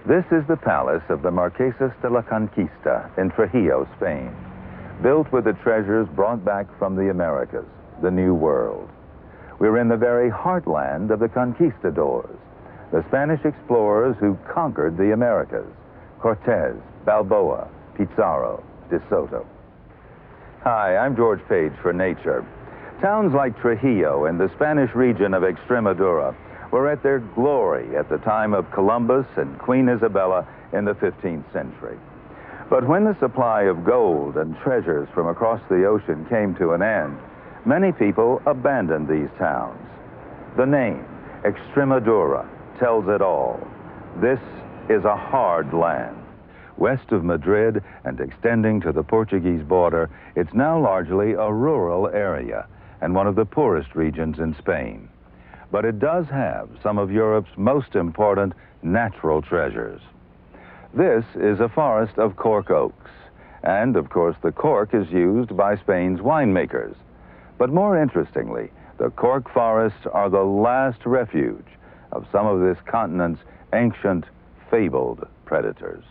This is the palace of the Marquesas de la Conquista in Trujillo, Spain, built with the treasures brought back from the Americas, the New World. We're in the very heartland of the conquistadors, the Spanish explorers who conquered the Americas: Cortez, Balboa, Pizarro, De Soto. Hi, I'm George Page for Nature. Towns like Trujillo in the Spanish region of Extremadura were at their glory at the time of Columbus and Queen Isabella in the 15th century. But when the supply of gold and treasures from across the ocean came to an end, many people abandoned these towns. The name, Extremadura, tells it all. This is a hard land. West of Madrid and extending to the Portuguese border, it's now largely a rural area and one of the poorest regions in Spain. But it does have some of Europe's most important natural treasures. This is a forest of cork oaks, and of course the cork is used by Spain's winemakers. But more interestingly, the cork forests are the last refuge of some of this continent's ancient, fabled predators.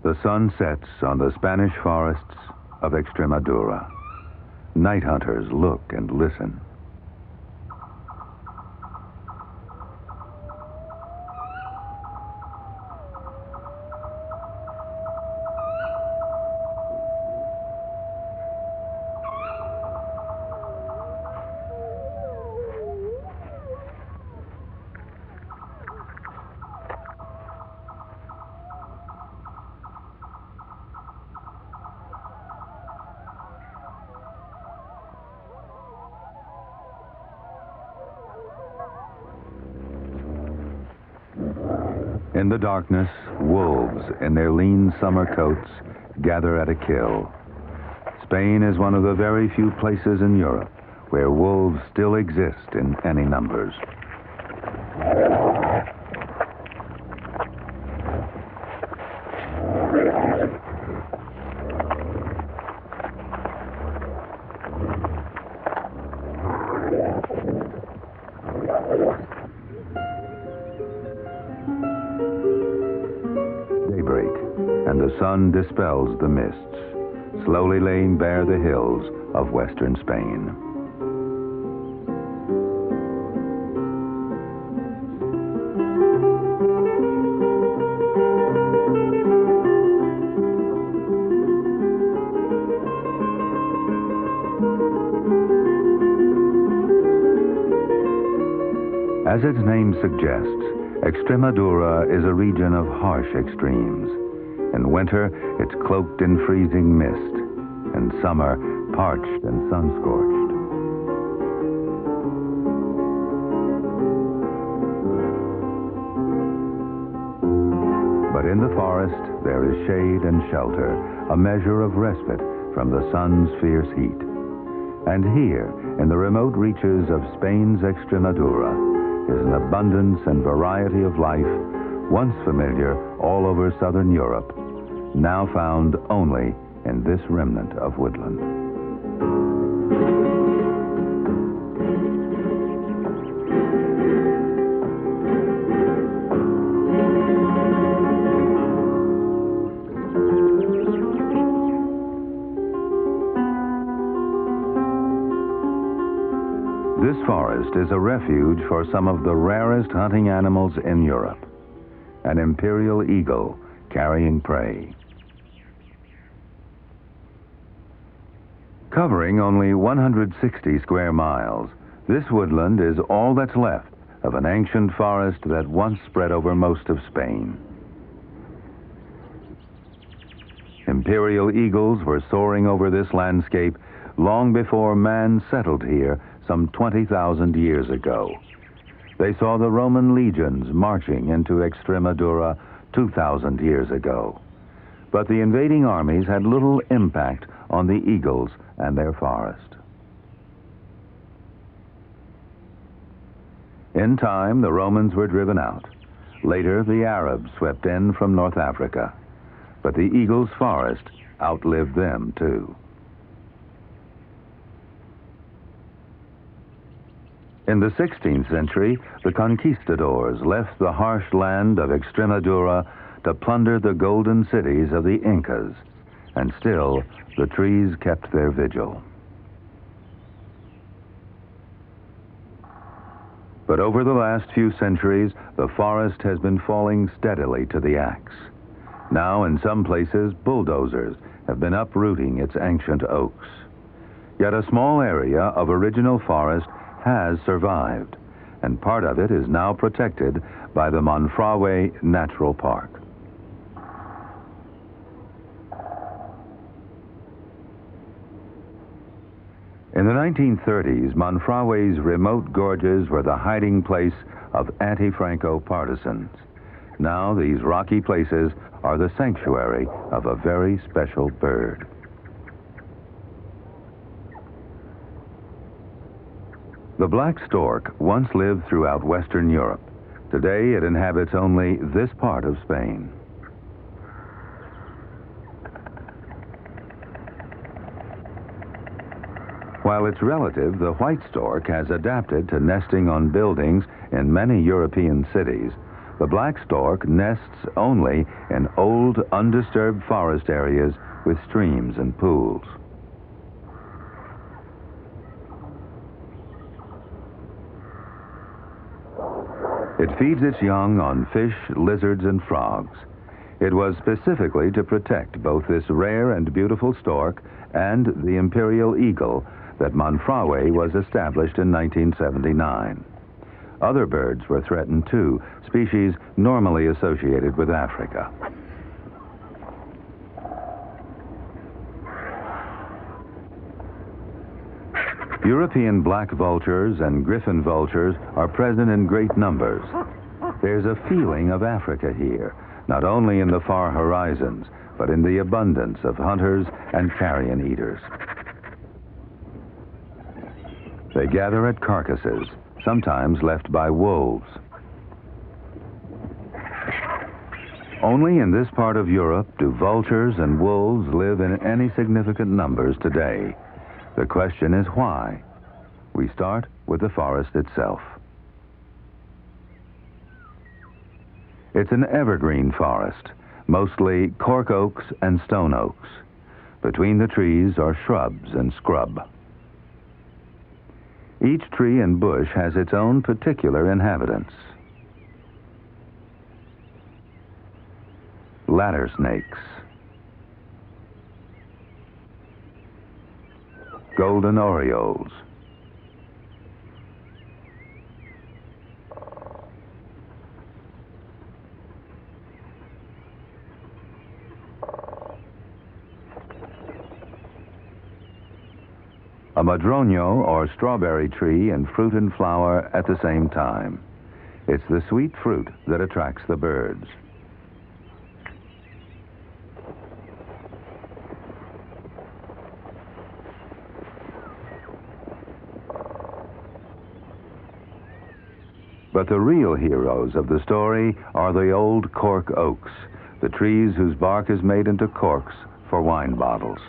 The sun sets on the Spanish forests of Extremadura. Night hunters look and listen. In the darkness, wolves in their lean summer coats gather at a kill. Spain is one of the very few places in Europe where wolves still exist in any numbers. And the sun dispels the mists, slowly laying bare the hills of western Spain. As its name suggests, Extremadura is a region of harsh extremes. In winter, it's cloaked in freezing mist. In summer, parched and sun-scorched. But in the forest, there is shade and shelter, a measure of respite from the sun's fierce heat. And here, in the remote reaches of Spain's Extremadura, is an abundance and variety of life once familiar all over southern Europe, now found only in this remnant of woodland. This forest is a refuge for some of the rarest hunting animals in Europe. An imperial eagle carrying prey. Covering only 160 square miles, this woodland is all that's left of an ancient forest that once spread over most of Spain. Imperial eagles were soaring over this landscape long before man settled here some 20,000 years ago. They saw the Roman legions marching into Extremadura 2,000 years ago. But the invading armies had little impact on the eagles and their forest. In time, the Romans were driven out. Later, the Arabs swept in from North Africa. But the eagle's forest outlived them, too. In the 16th century, the conquistadors left the harsh land of Extremadura to plunder the golden cities of the Incas, and still the trees kept their vigil. But over the last few centuries, the forest has been falling steadily to the axe. Now, in some places, bulldozers have been uprooting its ancient oaks. Yet a small area of original forest has survived, and part of it is now protected by the Monfragüe Natural Park. In the 1930s, Monfragüe's remote gorges were the hiding place of anti-Franco partisans. Now these rocky places are the sanctuary of a very special bird. The black stork once lived throughout Western Europe. Today it inhabits only this part of Spain. While its relative, the white stork, has adapted to nesting on buildings in many European cities, the black stork nests only in old, undisturbed forest areas with streams and pools. It feeds its young on fish, lizards, and frogs. It was specifically to protect both this rare and beautiful stork and the imperial eagle that Monfragüe was established in 1979. Other birds were threatened too, species normally associated with Africa. European black vultures and griffon vultures are present in great numbers. There's a feeling of Africa here, not only in the far horizons, but in the abundance of hunters and carrion eaters. They gather at carcasses, sometimes left by wolves. Only in this part of Europe do vultures and wolves live in any significant numbers today. The question is why? We start with the forest itself. It's an evergreen forest, mostly cork oaks and stone oaks. Between the trees are shrubs and scrub. Each tree and bush has its own particular inhabitants. Ladder snakes, golden orioles, a madroño or strawberry tree in fruit and flower at the same time. It's the sweet fruit that attracts the birds. But the real heroes of the story are the old cork oaks, the trees whose bark is made into corks for wine bottles.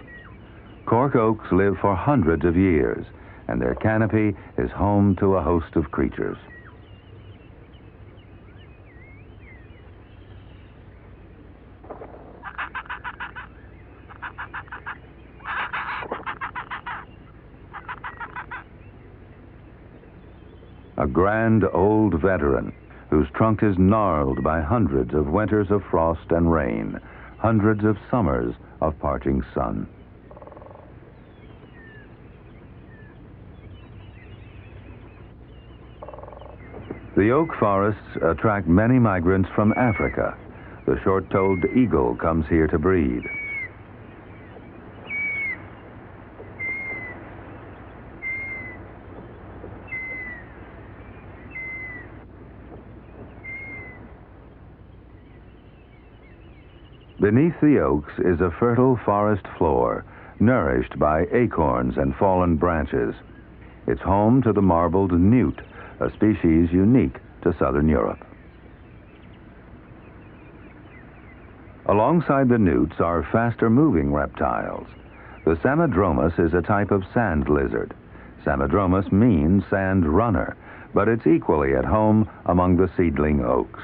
Cork oaks live for hundreds of years, and their canopy is home to a host of creatures. A grand old veteran whose trunk is gnarled by hundreds of winters of frost and rain, hundreds of summers of parching sun. The oak forests attract many migrants from Africa. The short-toed eagle comes here to breed. Beneath the oaks is a fertile forest floor, nourished by acorns and fallen branches. It's home to the marbled newt, a species unique to southern Europe. Alongside the newts are faster-moving reptiles. The Samodromus is a type of sand lizard. Samodromus means sand runner, but it's equally at home among the seedling oaks.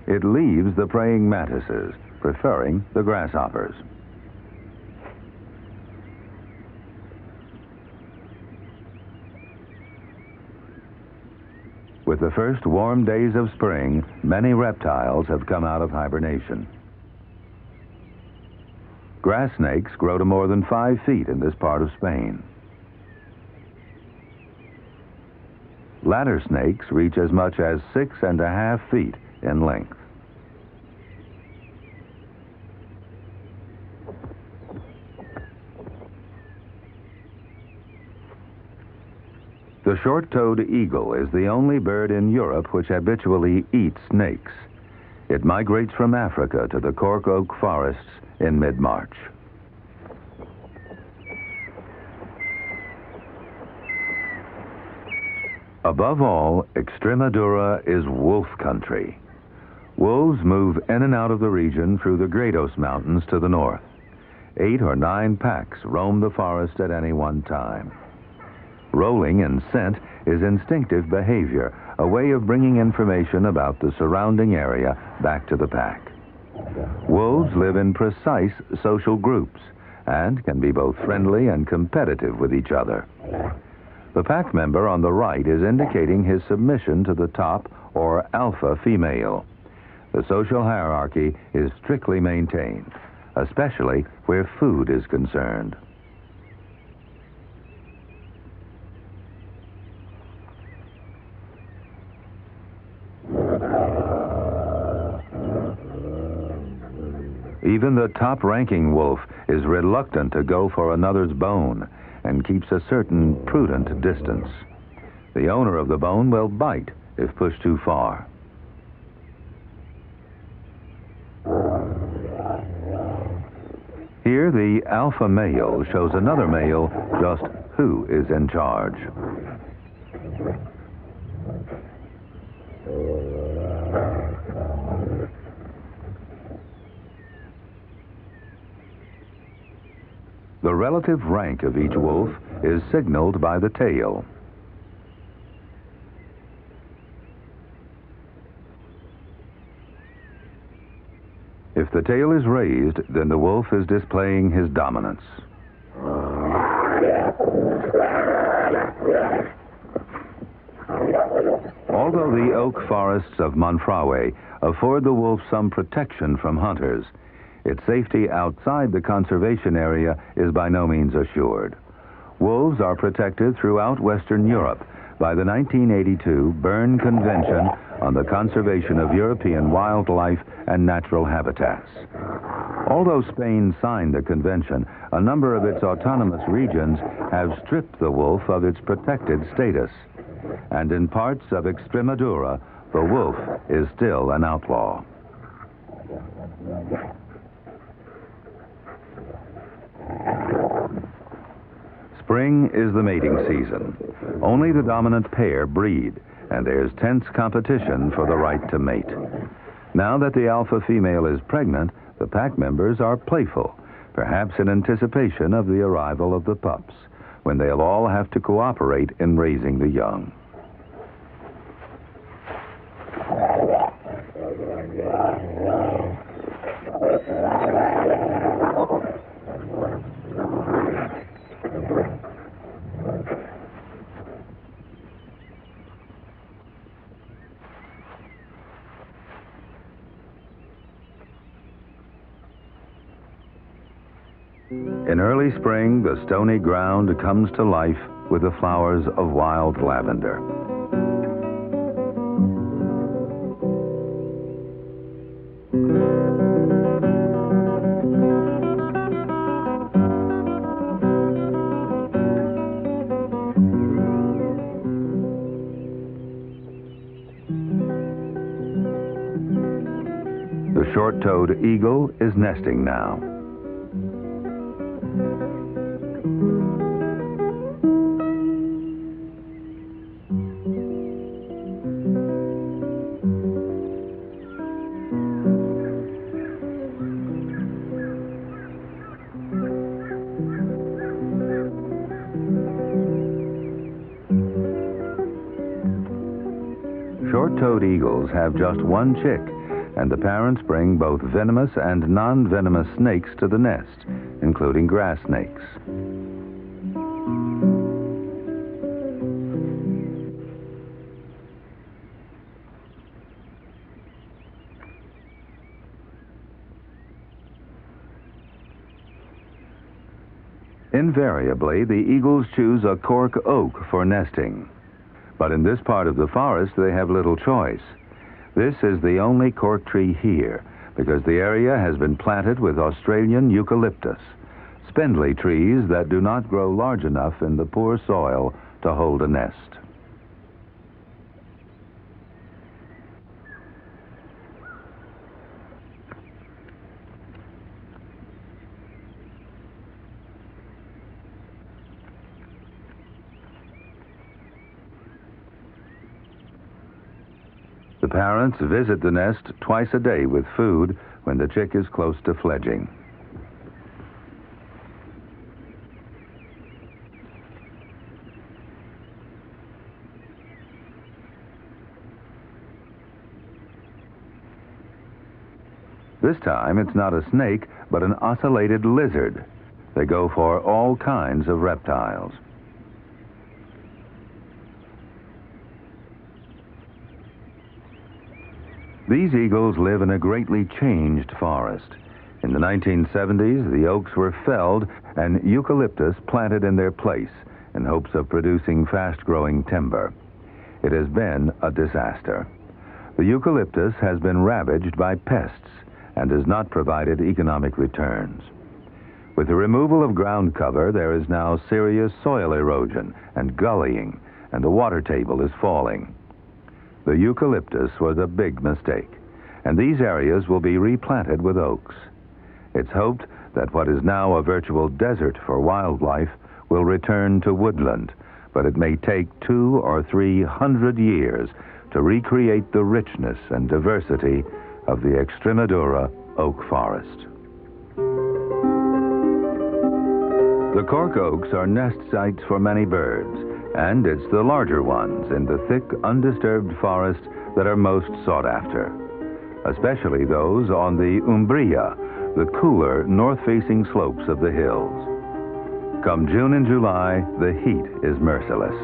It leaves the praying mantises, preferring the grasshoppers. With the first warm days of spring, many reptiles have come out of hibernation. Grass snakes grow to more than 5 feet in this part of Spain. Ladder snakes reach as much as 6.5 feet in length. The short-toed eagle is the only bird in Europe which habitually eats snakes. It migrates from Africa to the cork oak forests in mid-March. Above all, Extremadura is wolf country. Wolves move in and out of the region through the Gredos Mountains to the north. 8 or 9 packs roam the forest at any one time. Rolling and scent is instinctive behavior, a way of bringing information about the surrounding area back to the pack. Wolves live in precise social groups and can be both friendly and competitive with each other. The pack member on the right is indicating his submission to the top or alpha female. The social hierarchy is strictly maintained, especially where food is concerned. Even the top-ranking wolf is reluctant to go for another's bone and keeps a certain prudent distance. The owner of the bone will bite if pushed too far. Here, the alpha male shows another male just who is in charge. The relative rank of each wolf is signaled by the tail. If the tail is raised, then the wolf is displaying his dominance. Although the oak forests of Monfragüe afford the wolf some protection from hunters, its safety outside the conservation area is by no means assured. Wolves are protected throughout Western Europe by the 1982 Berne Convention on the Conservation of European Wildlife and Natural Habitats. Although Spain signed the convention, a number of its autonomous regions have stripped the wolf of its protected status. And in parts of Extremadura, the wolf is still an outlaw. Spring is the mating season. Only the dominant pair breed, and there's tense competition for the right to mate. Now that the alpha female is pregnant, the pack members are playful, perhaps in anticipation of the arrival of the pups, when they'll all have to cooperate in raising the young. In early spring, the stony ground comes to life with the flowers of wild lavender. The short-toed eagle is nesting now. short-toed eagles have just one chick, and the parents bring both venomous and non-venomous snakes to the nest, including grass snakes. Invariably, the eagles choose a cork oak for nesting. But in this part of the forest, they have little choice. This is the only cork tree here, because the area has been planted with Australian eucalyptus, spindly trees that do not grow large enough in the poor soil to hold a nest. The parents visit the nest twice a day with food when the chick is close to fledging. This time it's not a snake, but an ocellated lizard. They go for all kinds of reptiles. These eagles live in a greatly changed forest. In the 1970s, the oaks were felled and eucalyptus planted in their place in hopes of producing fast-growing timber. It has been a disaster. The eucalyptus has been ravaged by pests and has not provided economic returns. With the removal of ground cover, there is now serious soil erosion and gullying, and the water table is falling. The eucalyptus was a big mistake, and these areas will be replanted with oaks. It's hoped that what is now a virtual desert for wildlife will return to woodland, but it may take 200 or 300 years to recreate the richness and diversity of the Extremadura oak forest. The cork oaks are nest sites for many birds, and it's the larger ones in the thick, undisturbed forest that are most sought after, especially those on the Umbria, the cooler, north-facing slopes of the hills. Come June and July, the heat is merciless.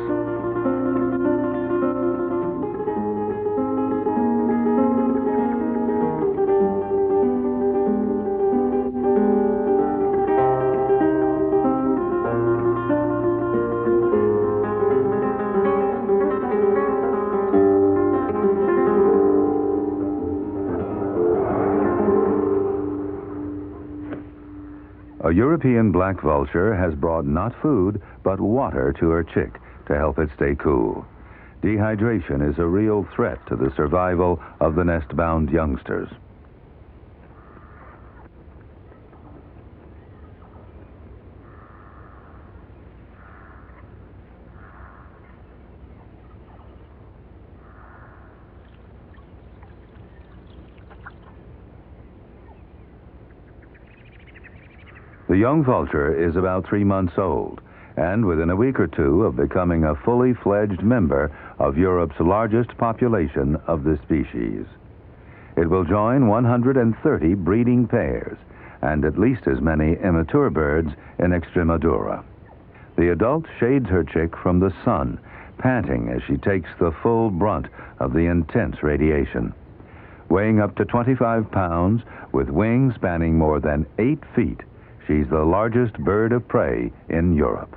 A European black vulture has brought not food, but water to her chick to help it stay cool. Dehydration is a real threat to the survival of the nest-bound youngsters. The young vulture is about 3 months old, and within a week or two of becoming a fully fledged member of Europe's largest population of this species. It will join 130 breeding pairs and at least as many immature birds in Extremadura. The adult shades her chick from the sun, panting as she takes the full brunt of the intense radiation. Weighing up to 25 pounds, with wings spanning more than 8 feet, she's the largest bird of prey in Europe.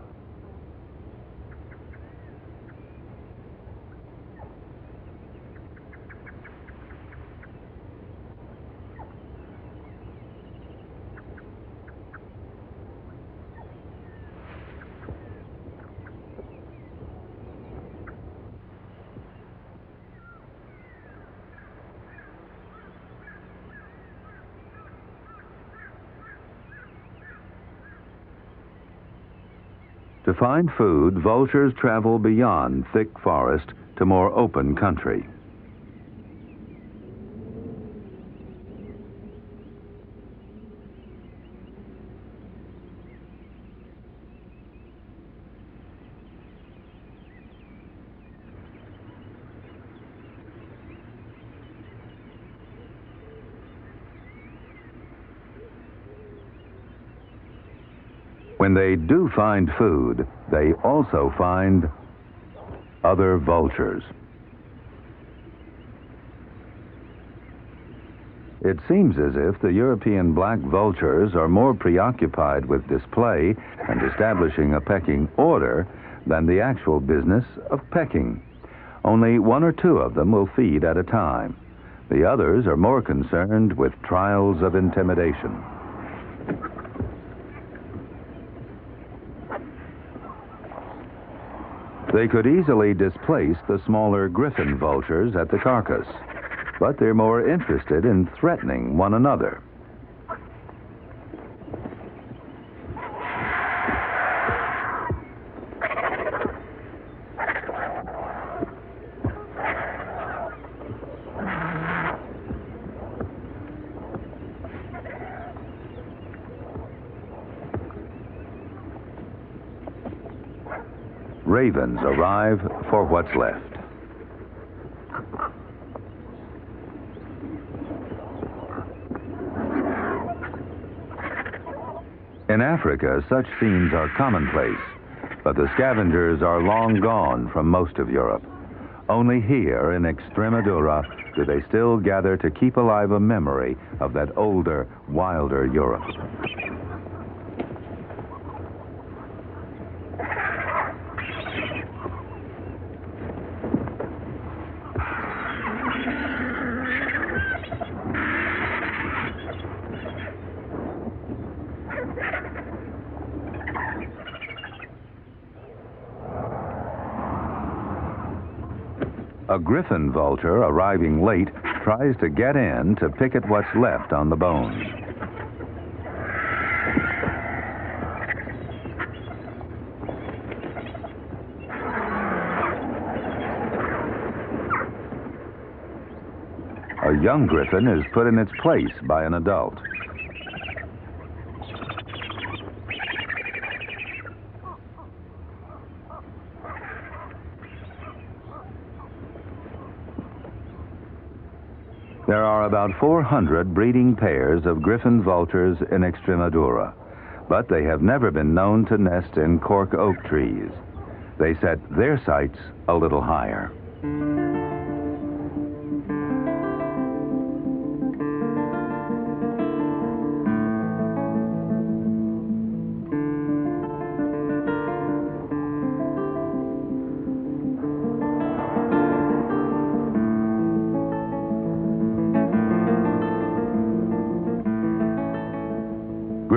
To find food, vultures travel beyond thick forest to more open country. When they do find food, they also find other vultures. It seems as if the European black vultures are more preoccupied with display and establishing a pecking order than the actual business of pecking. Only one or two of them will feed at a time. The others are more concerned with trials of intimidation. They could easily displace the smaller griffin vultures at the carcass, but they're more interested in threatening one another. Ravens arrive for what's left. In Africa, such scenes are commonplace, but the scavengers are long gone from most of Europe. Only here in Extremadura do they still gather to keep alive a memory of that older, wilder Europe. A griffin vulture arriving late tries to get in to pick at what's left on the bones. A young griffin is put in its place by an adult. There are about 400 breeding pairs of griffin vultures in Extremadura, but they have never been known to nest in cork oak trees. They set their sights a little higher.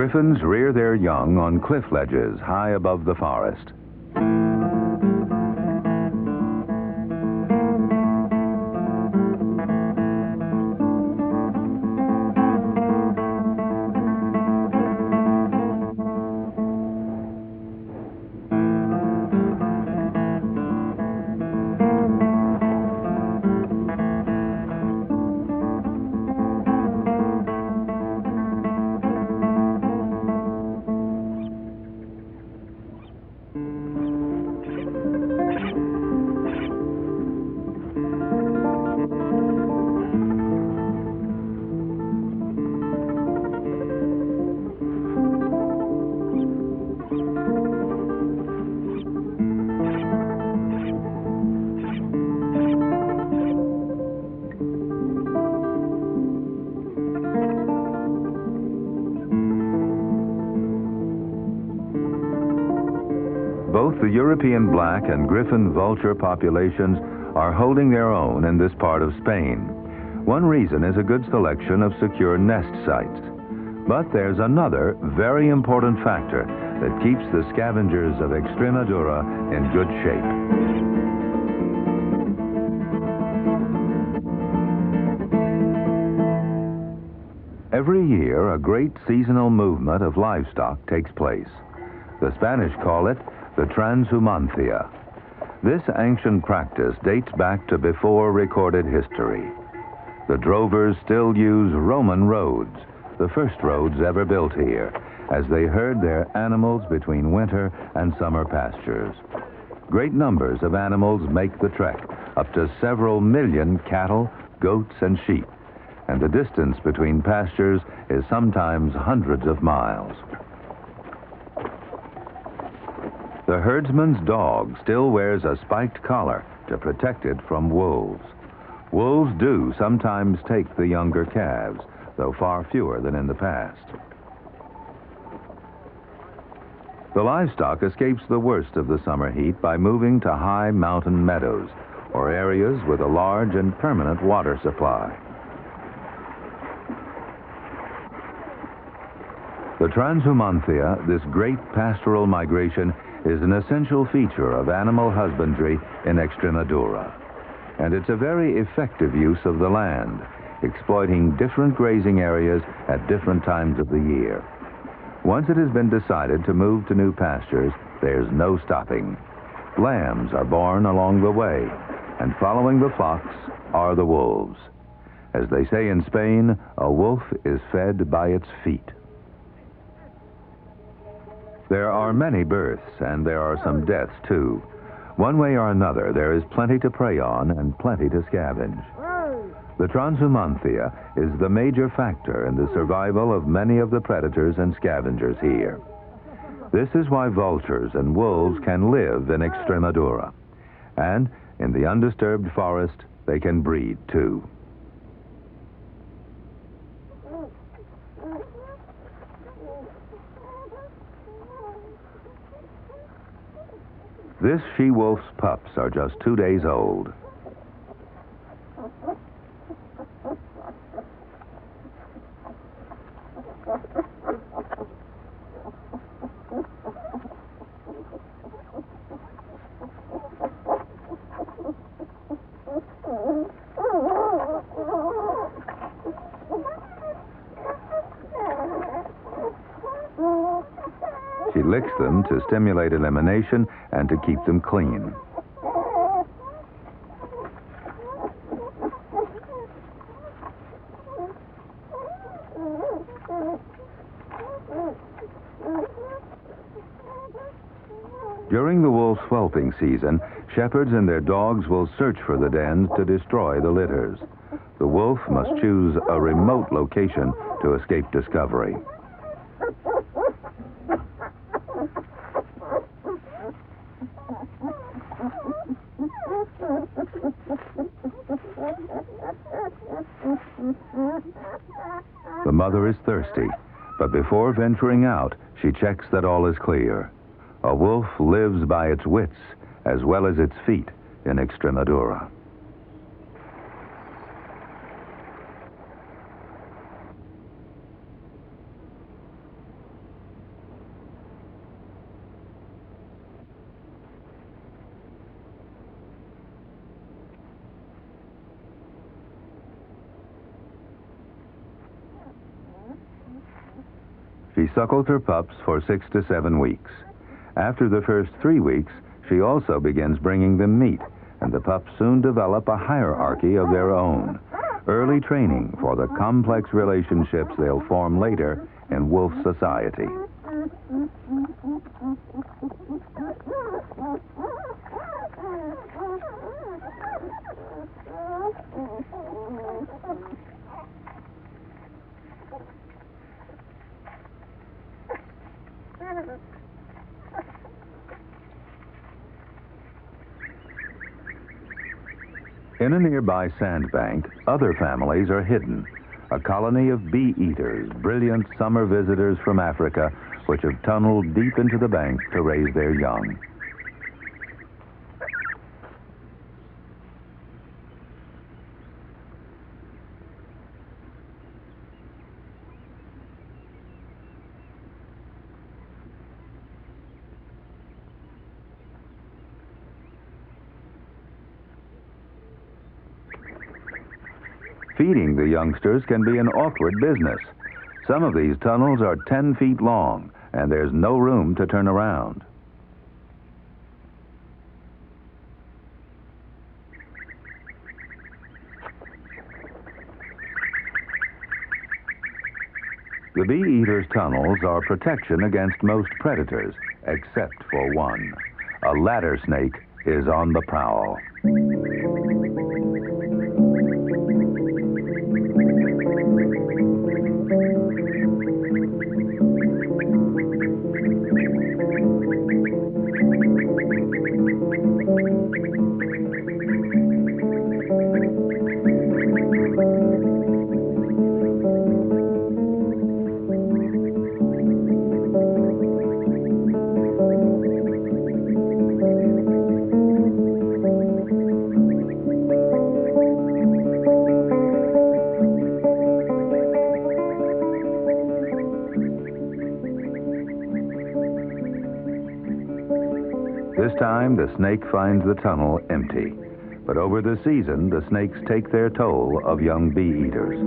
Griffins rear their young on cliff ledges high above the forest. Both the European black and griffin vulture populations are holding their own in this part of Spain. One reason is a good selection of secure nest sites. But there's another very important factor that keeps the scavengers of Extremadura in good shape. Every year, a great seasonal movement of livestock takes place. The Spanish call it the transhumancia. This ancient practice dates back to before recorded history. The drovers still use Roman roads, the first roads ever built here, as they herd their animals between winter and summer pastures. Great numbers of animals make the trek, up to several million cattle, goats, and sheep, and the distance between pastures is sometimes hundreds of miles. The herdsman's dog still wears a spiked collar to protect it from wolves. Wolves do sometimes take the younger calves, though far fewer than in the past. The livestock escapes the worst of the summer heat by moving to high mountain meadows, or areas with a large and permanent water supply. The transhumantia, this great pastoral migration, is an essential feature of animal husbandry in Extremadura. And it's a very effective use of the land, exploiting different grazing areas at different times of the year. Once it has been decided to move to new pastures, there's no stopping. Lambs are born along the way, and following the flocks are the wolves. As they say in Spain, a wolf is fed by its feet. There are many births, and there are some deaths, too. One way or another, there is plenty to prey on and plenty to scavenge. The transhumantia is the major factor in the survival of many of the predators and scavengers here. This is why vultures and wolves can live in Extremadura. And in the undisturbed forest, they can breed, too. This she-wolf's pups are just 2 days old. She licks them to stimulate elimination and to keep them clean. During the wolf's whelping season, shepherds and their dogs will search for the dens to destroy the litters. The wolf must choose a remote location to escape discovery. The mother is thirsty, but before venturing out, she checks that all is clear. A wolf lives by its wits as well as its feet in Extremadura. She suckles her pups for 6 to 7 weeks. After the first 3 weeks, she also begins bringing them meat, and the pups soon develop a hierarchy of their own. Early training for the complex relationships they'll form later in wolf society. In a nearby sandbank, other families are hidden. A colony of bee-eaters, brilliant summer visitors from Africa, which have tunneled deep into the bank to raise their young. Feeding the youngsters can be an awkward business. Some of these tunnels are 10 feet long, and there's no room to turn around. The bee-eaters' tunnels are protection against most predators, except for one. A ladder snake is on the prowl. This time, the snake finds the tunnel empty. But over the season, the snakes take their toll of young bee eaters.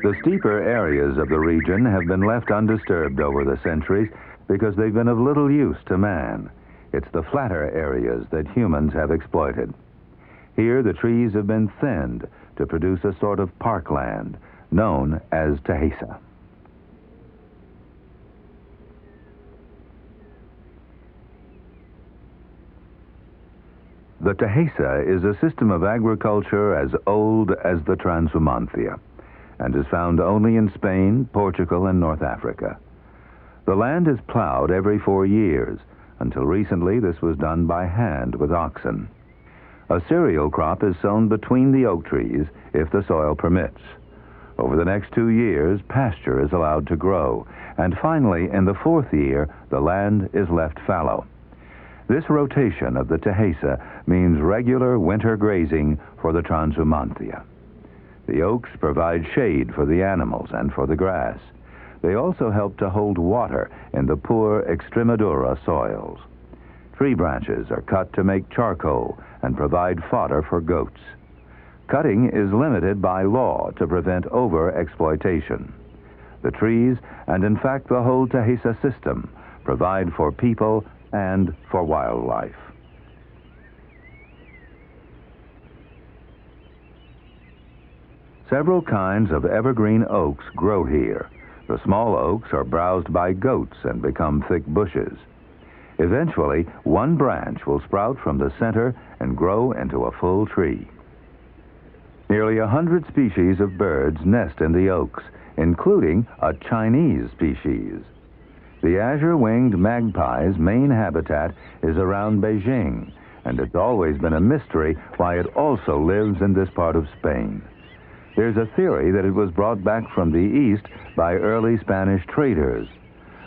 The steeper areas of the region have been left undisturbed over the centuries because they've been of little use to man. It's the flatter areas that humans have exploited. Here, the trees have been thinned to produce a sort of parkland known as Tehesa. The Tehesa is a system of agriculture as old as the Transhumantia and is found only in Spain, Portugal, and North Africa. The land is plowed every 4 years. Until recently, this was done by hand with oxen. A cereal crop is sown between the oak trees if the soil permits. Over the next 2 years, pasture is allowed to grow, and finally, in the 4th year, the land is left fallow. This rotation of the Tehesa means regular winter grazing for the Transhumantia. The oaks provide shade for the animals and for the grass. They also help to hold water in the poor Extremadura soils. Tree branches are cut to make charcoal and provide fodder for goats. Cutting is limited by law to prevent over-exploitation. The trees, and in fact the whole Tehesa system, provide for people and for wildlife. Several kinds of evergreen oaks grow here. The small oaks are browsed by goats and become thick bushes. Eventually, one branch will sprout from the center and grow into a full tree. Nearly 100 species of birds nest in the oaks, including a Chinese species. The azure-winged magpie's main habitat is around Beijing, and it's always been a mystery why it also lives in this part of Spain. There's a theory that it was brought back from the east by early Spanish traders.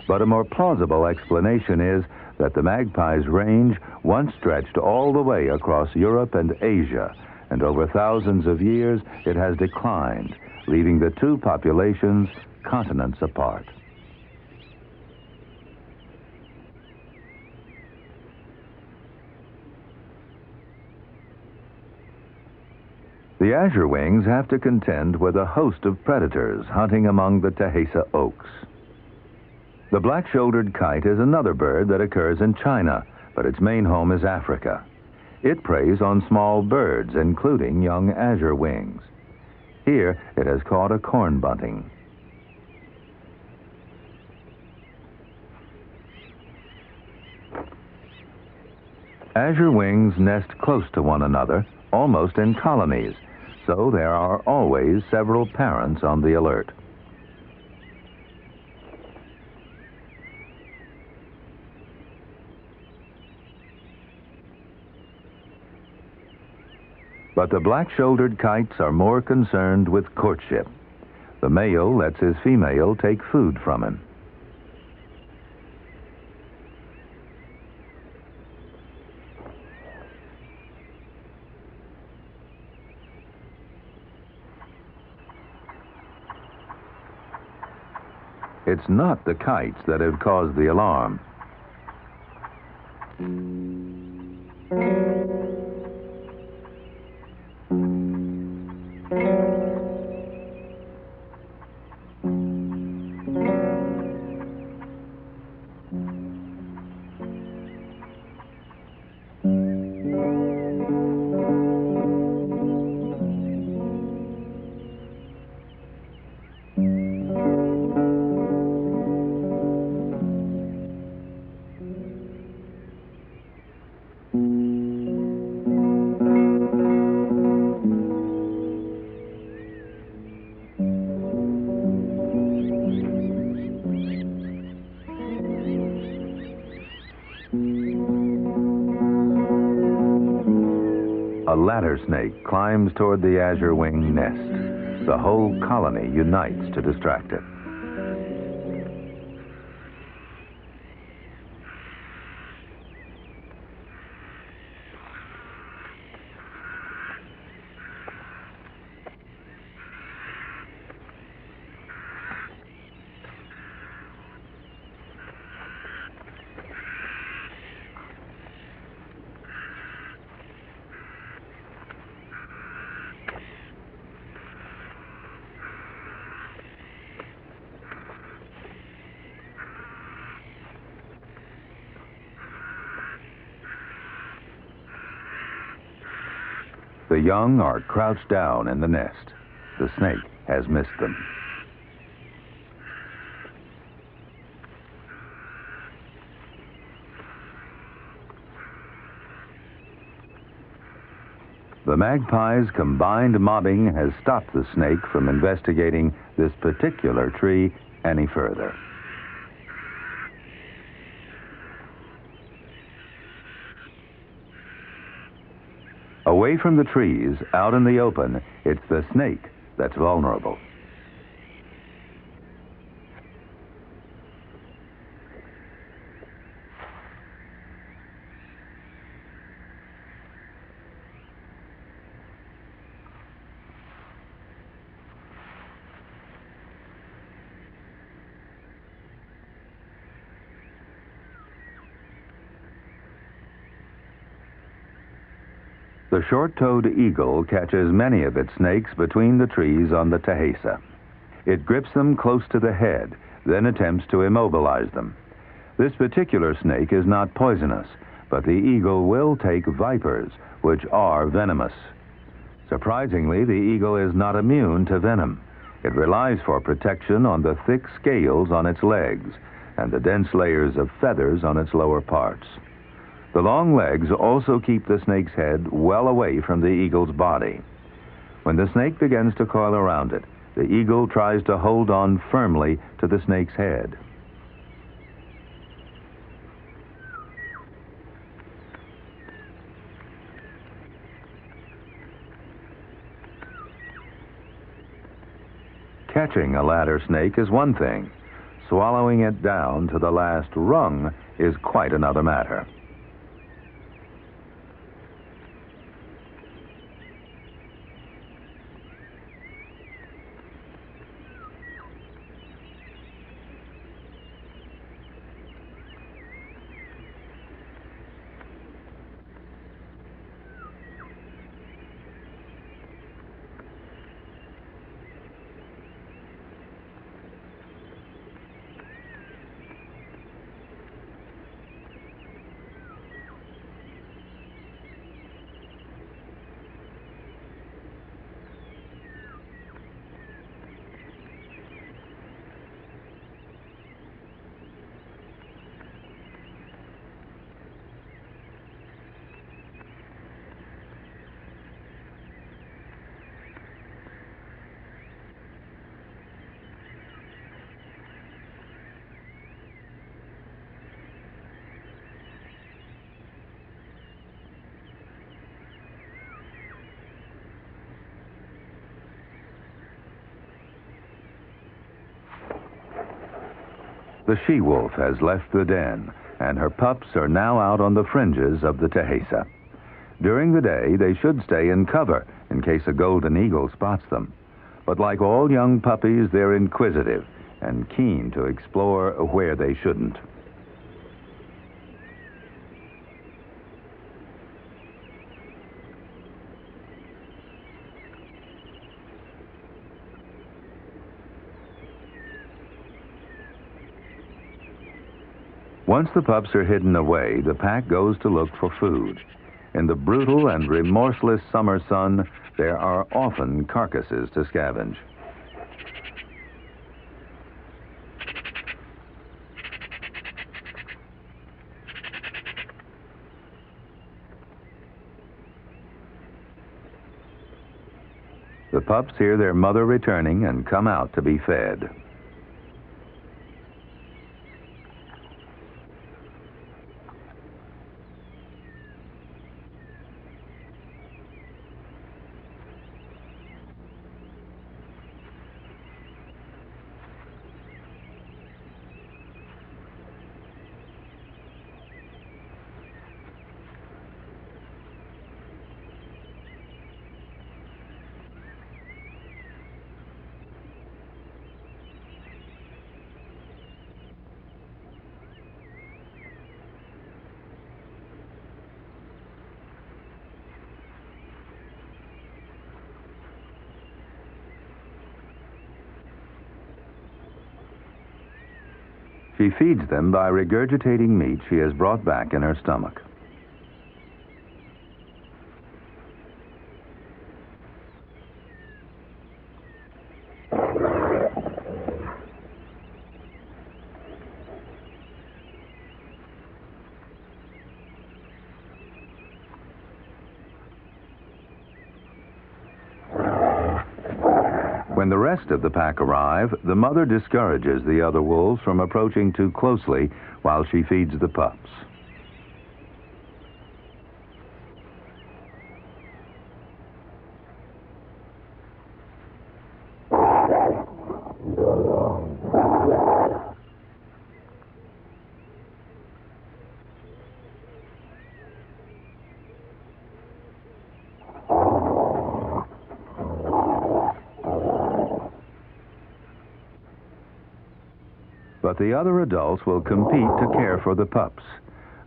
But a more plausible explanation is that the magpie's range once stretched all the way across Europe and Asia, and over thousands of years it has declined, leaving the two populations continents apart. The azure wings have to contend with a host of predators hunting among the Tehesa oaks. The black-shouldered kite is another bird that occurs in China, but its main home is Africa. It preys on small birds, including young azure wings. Here, it has caught a corn bunting. Azure wings nest close to one another, almost in colonies, so there are always several parents on the alert. But the black-shouldered kites are more concerned with courtship. The male lets his female take food from him. It's not the kites that have caused the alarm. A ladder snake climbs toward the azure wing nest. The whole colony unites to distract it. The young are crouched down in the nest. The snake has missed them. The magpie's combined mobbing has stopped the snake from investigating this particular tree any further. Away from the trees, out in the open, it's the snake that's vulnerable. The short-toed eagle catches many of its snakes between the trees on the Tehesa. It grips them close to the head, then attempts to immobilize them. This particular snake is not poisonous, but the eagle will take vipers, which are venomous. Surprisingly, the eagle is not immune to venom. It relies for protection on the thick scales on its legs and the dense layers of feathers on its lower parts. The long legs also keep the snake's head well away from the eagle's body. When the snake begins to coil around it, the eagle tries to hold on firmly to the snake's head. Catching a ladder snake is one thing. Swallowing it down to the last rung is quite another matter. The she-wolf has left the den, and her pups are now out on the fringes of the Tehesa. During the day, they should stay in cover in case a golden eagle spots them. But like all young puppies, they're inquisitive and keen to explore where they shouldn't. Once the pups are hidden away, the pack goes to look for food. In the brutal and remorseless summer sun, there are often carcasses to scavenge. The pups hear their mother returning and come out to be fed. She feeds them by regurgitating meat she has brought back in her stomach. When the rest of the pack arrive, the mother discourages the other wolves from approaching too closely while she feeds the pups. But the other adults will compete to care for the pups.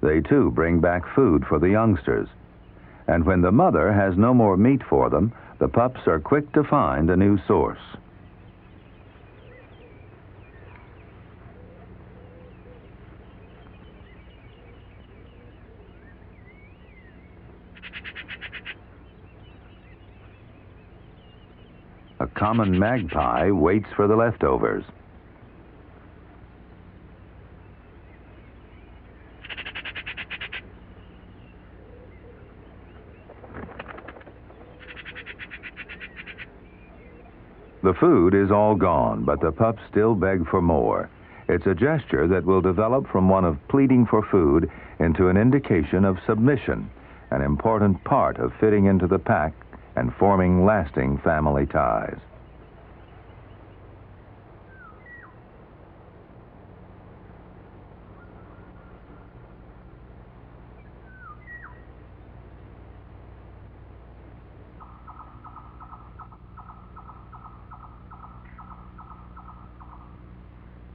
They too bring back food for the youngsters. And when the mother has no more meat for them, the pups are quick to find a new source. A common magpie waits for the leftovers. The food is all gone, but the pups still beg for more. It's a gesture that will develop from one of pleading for food into an indication of submission, an important part of fitting into the pack and forming lasting family ties.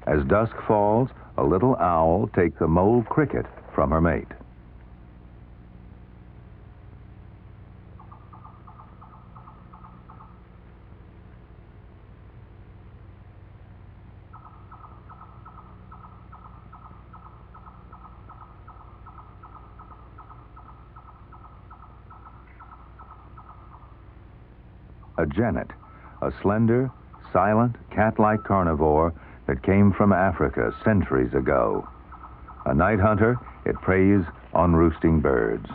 As dusk falls, a little owl takes a mole cricket from her mate. A genet, a slender, silent, cat-like carnivore that came from Africa centuries ago. A night hunter, it preys on roosting birds.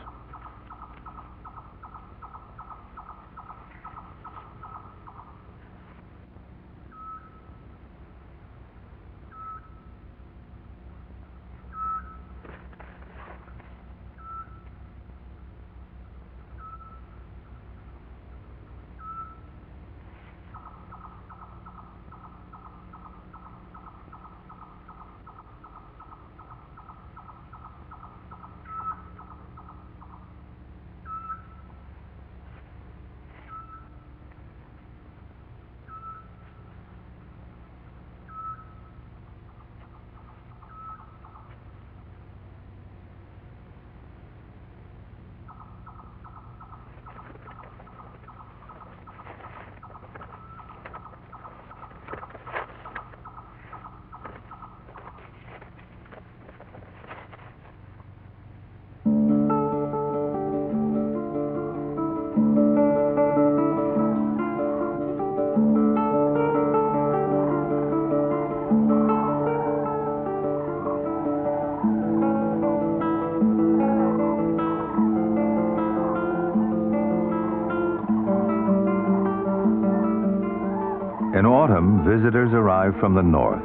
In autumn, visitors arrive from the north.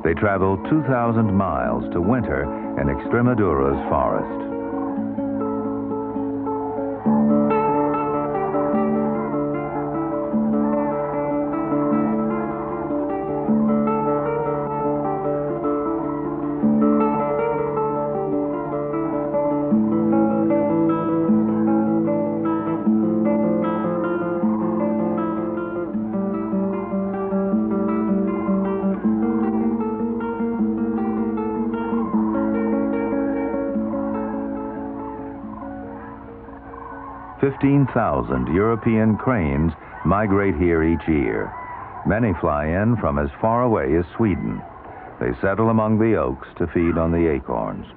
They travel 2,000 miles to winter in Extremadura's forest. "15,000 European cranes migrate here each year. Many fly in from as far away as Sweden. They settle among the oaks to feed on the acorns.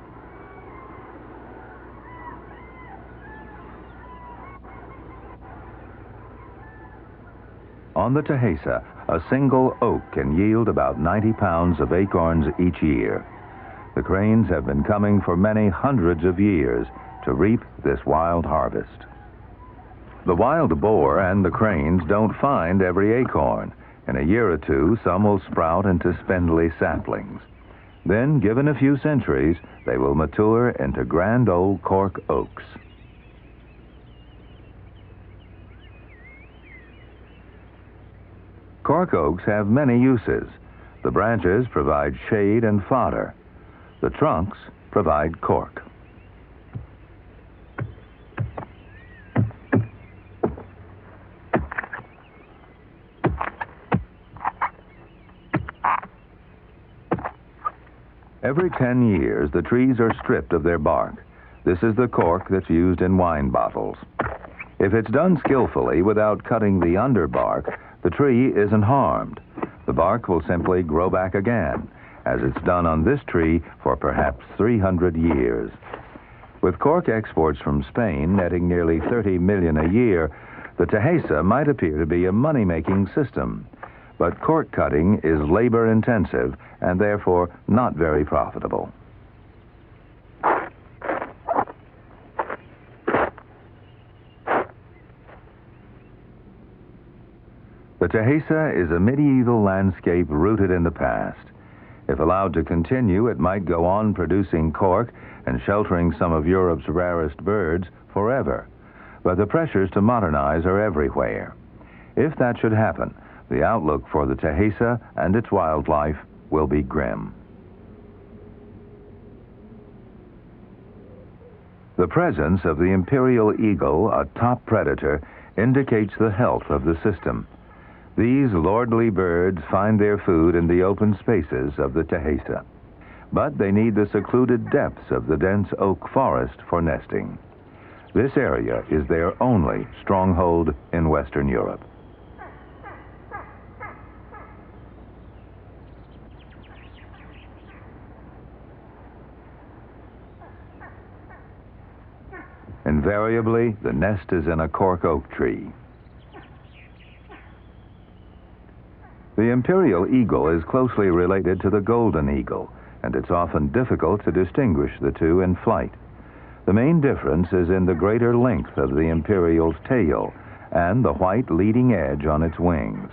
On the Tehesa, a single oak can yield about 90 pounds of acorns each year. The cranes have been coming for many hundreds of years to reap this wild harvest. The wild boar and the cranes don't find every acorn. In a year or two, some will sprout into spindly saplings. Then, given a few centuries, they will mature into grand old cork oaks. Cork oaks have many uses. The branches provide shade and fodder. The trunks provide cork. Every 10 years, the trees are stripped of their bark. This is the cork that's used in wine bottles. If it's done skillfully without cutting the underbark, the tree isn't harmed. The bark will simply grow back again, as it's done on this tree for perhaps 300 years. With cork exports from Spain netting nearly $30 million a year, the Tejesa might appear to be a money-making system. But cork cutting is labor-intensive and therefore not very profitable. The Tejesa is a medieval landscape rooted in the past. If allowed to continue, it might go on producing cork and sheltering some of Europe's rarest birds forever. But the pressures to modernize are everywhere. If that should happen, the outlook for the Tejesa and its wildlife will be grim. The presence of the imperial eagle, a top predator, indicates the health of the system. These lordly birds find their food in the open spaces of the Tejesa, but they need the secluded depths of the dense oak forest for nesting. This area is their only stronghold in Western Europe. Invariably, the nest is in a cork oak tree. The imperial eagle is closely related to the golden eagle, and it's often difficult to distinguish the two in flight. The main difference is in the greater length of the imperial's tail and the white leading edge on its wings.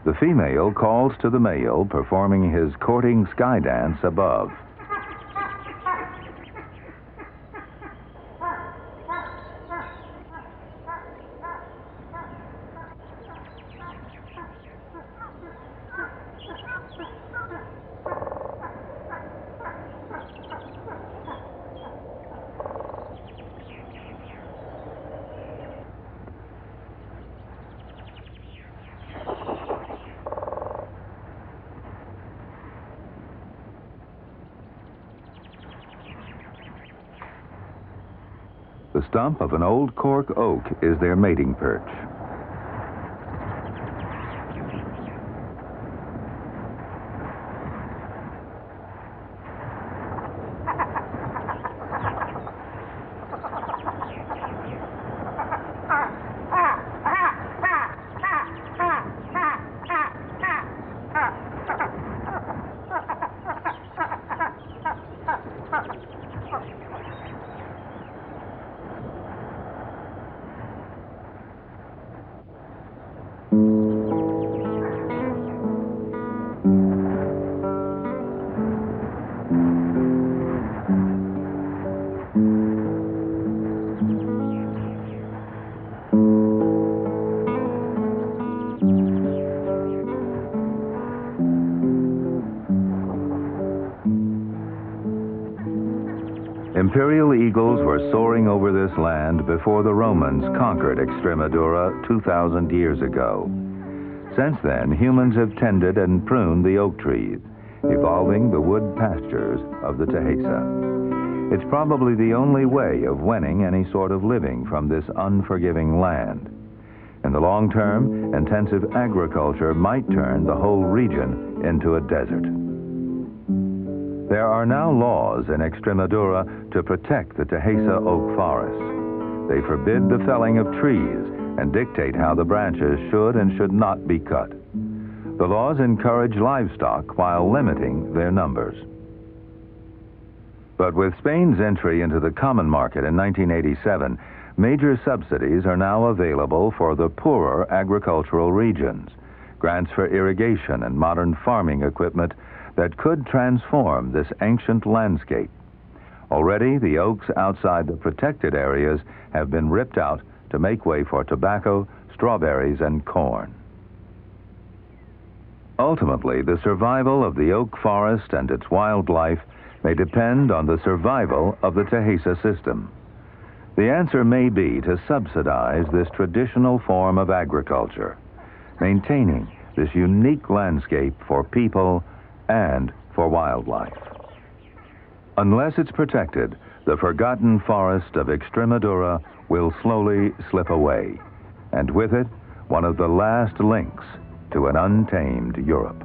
The female calls to the male, performing his courting sky dance above. The stump of an old cork oak is their mating perch. Imperial eagles were soaring over this land before the Romans conquered Extremadura 2,000 years ago. Since then, humans have tended and pruned the oak trees, evolving the wood pastures of the Tejesa. It's probably the only way of winning any sort of living from this unforgiving land. In the long term, intensive agriculture might turn the whole region into a desert. There are now laws in Extremadura to protect the Tejesa oak forests. They forbid the felling of trees and dictate how the branches should and should not be cut. The laws encourage livestock while limiting their numbers. But with Spain's entry into the common market in 1987, major subsidies are now available for the poorer agricultural regions, grants for irrigation and modern farming equipment that could transform this ancient landscape. Already, the oaks outside the protected areas have been ripped out to make way for tobacco, strawberries, and corn. Ultimately, the survival of the oak forest and its wildlife may depend on the survival of the Tehesa system. The answer may be to subsidize this traditional form of agriculture, maintaining this unique landscape for people and for wildlife. Unless it's protected, the forgotten forest of Extremadura will slowly slip away, and with it, one of the last links to an untamed Europe.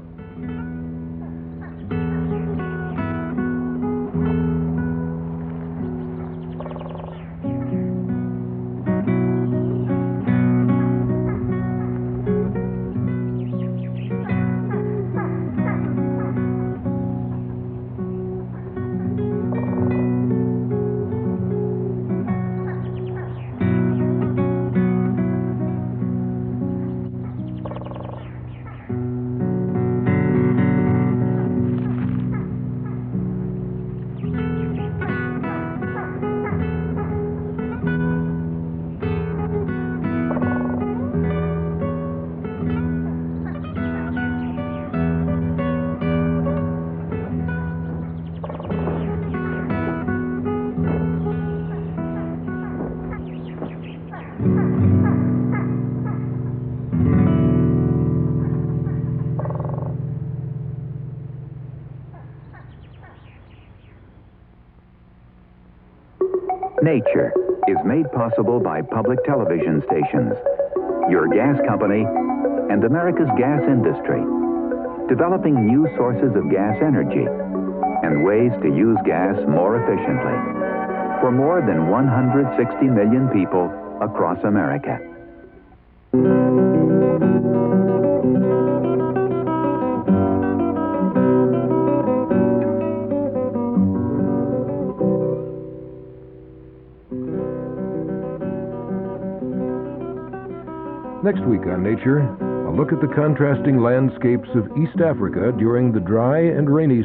Nature is made possible by public television stations, your gas company, and America's gas industry, developing new sources of gas energy and ways to use gas more efficiently for more than 160 million people across America. Next week on Nature, a look at the contrasting landscapes of East Africa during the dry and rainy